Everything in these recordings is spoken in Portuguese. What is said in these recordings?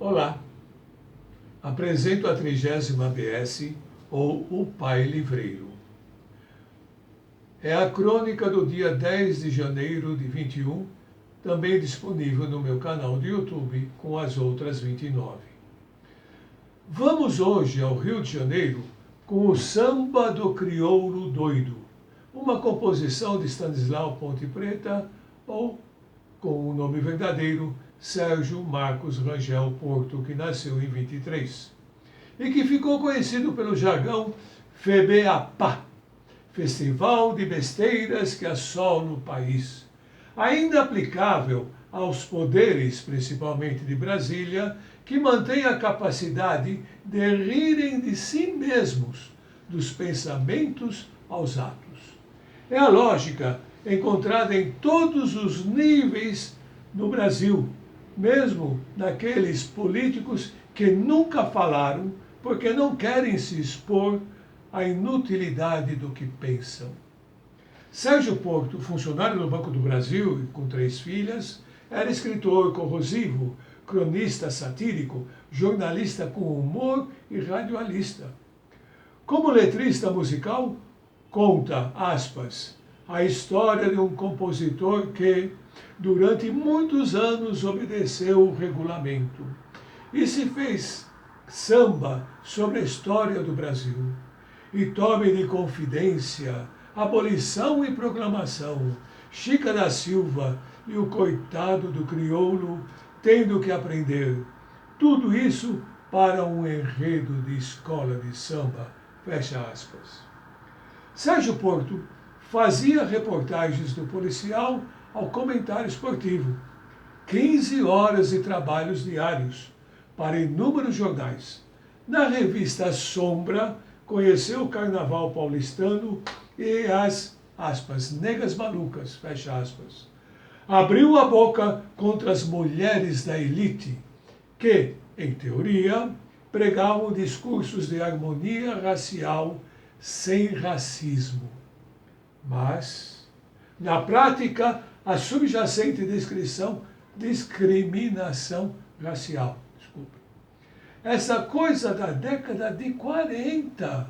Olá, apresento a 30ª ABS, ou o Pai Livreiro. É a crônica do dia 10 de janeiro de 21, também disponível no meu canal do YouTube, com as outras 29. Vamos hoje ao Rio de Janeiro com o Samba do Crioulo Doido, uma composição de Stanislau Ponte Preta, ou, com o nome verdadeiro, Sérgio Marcos Rangel Porto, que nasceu em 23, e que ficou conhecido pelo jargão FEBEAPA, Festival de Besteiras que assola o país, ainda aplicável aos poderes, principalmente de Brasília, que mantém a capacidade de rirem de si mesmos, dos pensamentos aos atos. É a lógica encontrada em todos os níveis no Brasil, mesmo naqueles políticos que nunca falaram porque não querem se expor à inutilidade do que pensam. Sérgio Porto, funcionário do Banco do Brasil e com 3 filhas, era escritor corrosivo, cronista satírico, jornalista com humor e radialista. Como letrista musical, conta, aspas, a história de um compositor que, durante muitos anos, obedeceu o regulamento e se fez samba sobre a história do Brasil. E tome de confidência, abolição e proclamação, Chica da Silva e o coitado do crioulo tendo que aprender. Tudo isso para um enredo de escola de samba, fecha aspas. Sérgio Porto fazia reportagens do policial ao comentário esportivo, 15 horas de trabalhos diários para inúmeros jornais. Na revista Sombra, conheceu o carnaval paulistano e as, aspas, negas malucas, fecha aspas. Abriu a boca contra as mulheres da elite, que, em teoria, pregavam discursos de harmonia racial sem racismo. Mas, na prática, a subjacente discriminação racial. Essa coisa da década de 40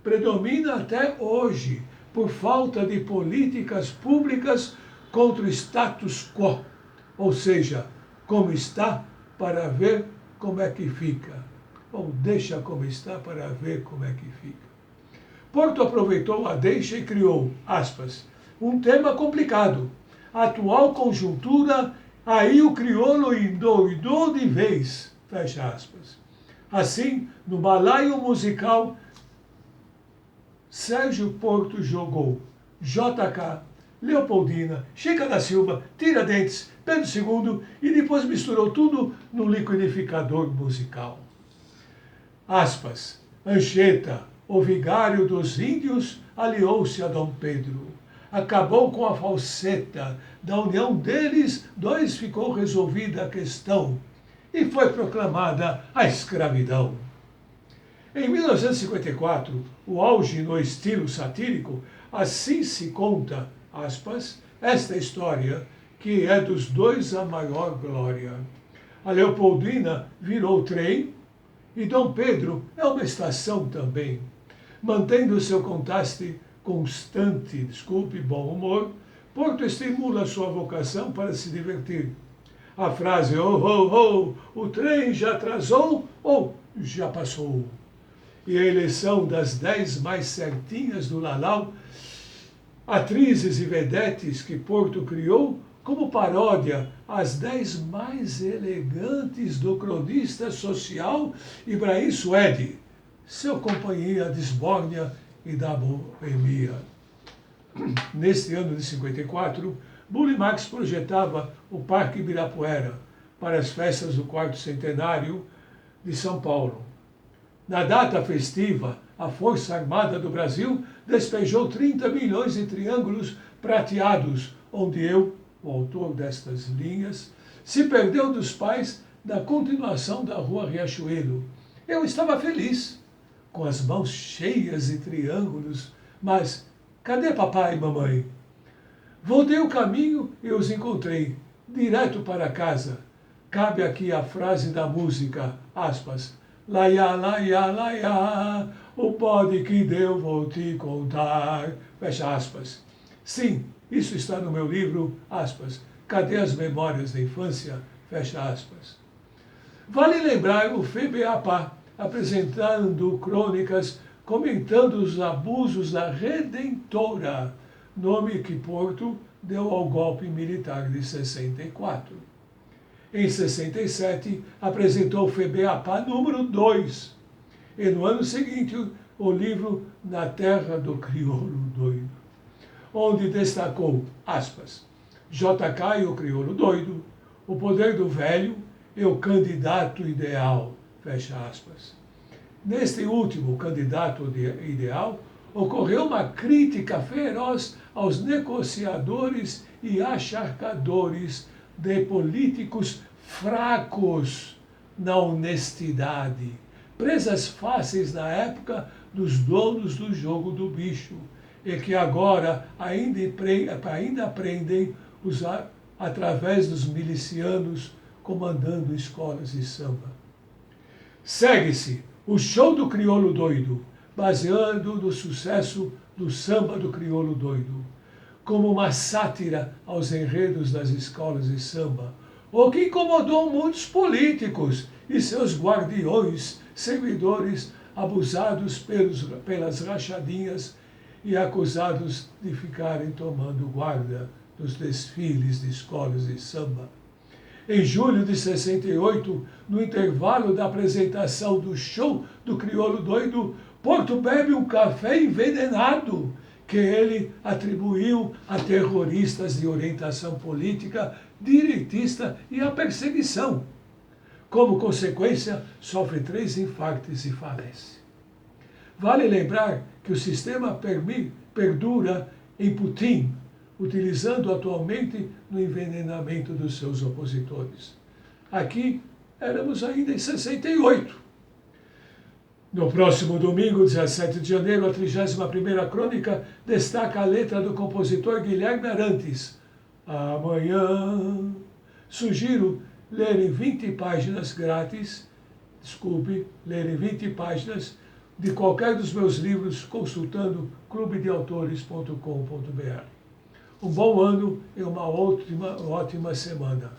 predomina até hoje por falta de políticas públicas contra o status quo, ou seja, como está para ver como é que fica, ou deixa como está para ver como é que fica. Porto aproveitou a deixa e criou, aspas, um tema complicado. A atual conjuntura, aí o crioulo endoidou de vez, fecha aspas. Assim, no balaio musical, Sérgio Porto jogou JK, Leopoldina, Chica da Silva, Tiradentes, Pedro II e depois misturou tudo no liquidificador musical. Aspas, Anchieta, o vigário dos índios, aliou-se a Dom Pedro. Acabou com a falseta. Da união deles, 2 ficou resolvida a questão. E foi proclamada a escravidão. Em 1954, o auge no estilo satírico, assim se conta, aspas, esta história, que é dos 2 a maior glória. A Leopoldina virou trem e Dom Pedro é uma estação também. Mantendo seu constante, bom humor, Porto estimula sua vocação para se divertir. A frase, oh, oh, oh, o trem já atrasou ou já passou? E a eleição das 10 mais certinhas do Lalau, atrizes e vedetes que Porto criou como paródia às 10 mais elegantes do cronista social Ibrahim Suede, seu companhia de esbórnia e da boemia. Neste ano de 54, Bully Marx projetava o Parque Ibirapuera para as festas do 4º centenário de São Paulo. Na data festiva, a Força Armada do Brasil despejou 30 milhões de triângulos prateados, onde eu, o autor destas linhas, se perdeu dos pais da continuação da Rua Riachuelo. Eu estava feliz, com as mãos cheias de triângulos, mas cadê papai e mamãe? Voltei o caminho e os encontrei, direto para casa. cabe aqui a frase da música, aspas, laiá, laiá, laiá, o pode que deu vou te contar, fecha aspas. Sim, isso está no meu livro, aspas, Cadê as Memórias da Infância, fecha aspas. Vale lembrar o FEBEAPA, apresentando crônicas, comentando os abusos da Redentora, nome que Porto deu ao golpe militar de 64. Em 67, apresentou o FEBEAPA número 2. E no ano seguinte, o livro Na Terra do Crioulo Doido, onde destacou, aspas, JK e o Crioulo Doido, O Poder do Velho e o Candidato Ideal, fecha aspas. Neste último candidato ideal, ocorreu uma crítica feroz aos negociadores e acharcadores de políticos fracos na honestidade, presas fáceis na época dos donos do jogo do bicho, e que agora ainda aprendem através dos milicianos comandando escolas de samba. Segue-se o Show do Crioulo Doido, baseando no sucesso do samba do Crioulo Doido, como uma sátira aos enredos das escolas de samba, o que incomodou muitos políticos e seus guardiões, seguidores abusados pelas rachadinhas e acusados de ficarem tomando guarda dos desfiles de escolas de samba. Em julho de 68, no intervalo da apresentação do Show do Crioulo Doido, Porto bebe um café envenenado que ele atribuiu a terroristas de orientação política, direitista e à perseguição. Como consequência, sofre 3 infartos e falece. Vale lembrar que o sistema perdura em Putin, utilizando atualmente no envenenamento dos seus opositores. Aqui éramos ainda em 68. No próximo domingo, 17 de janeiro, a 31ª crônica destaca a letra do compositor Guilherme Arantes. Amanhã. Sugiro lerem 20 páginas grátis, lerem 20 páginas de qualquer dos meus livros consultando clubedeautores.com.br. Um bom ano e uma ótima semana.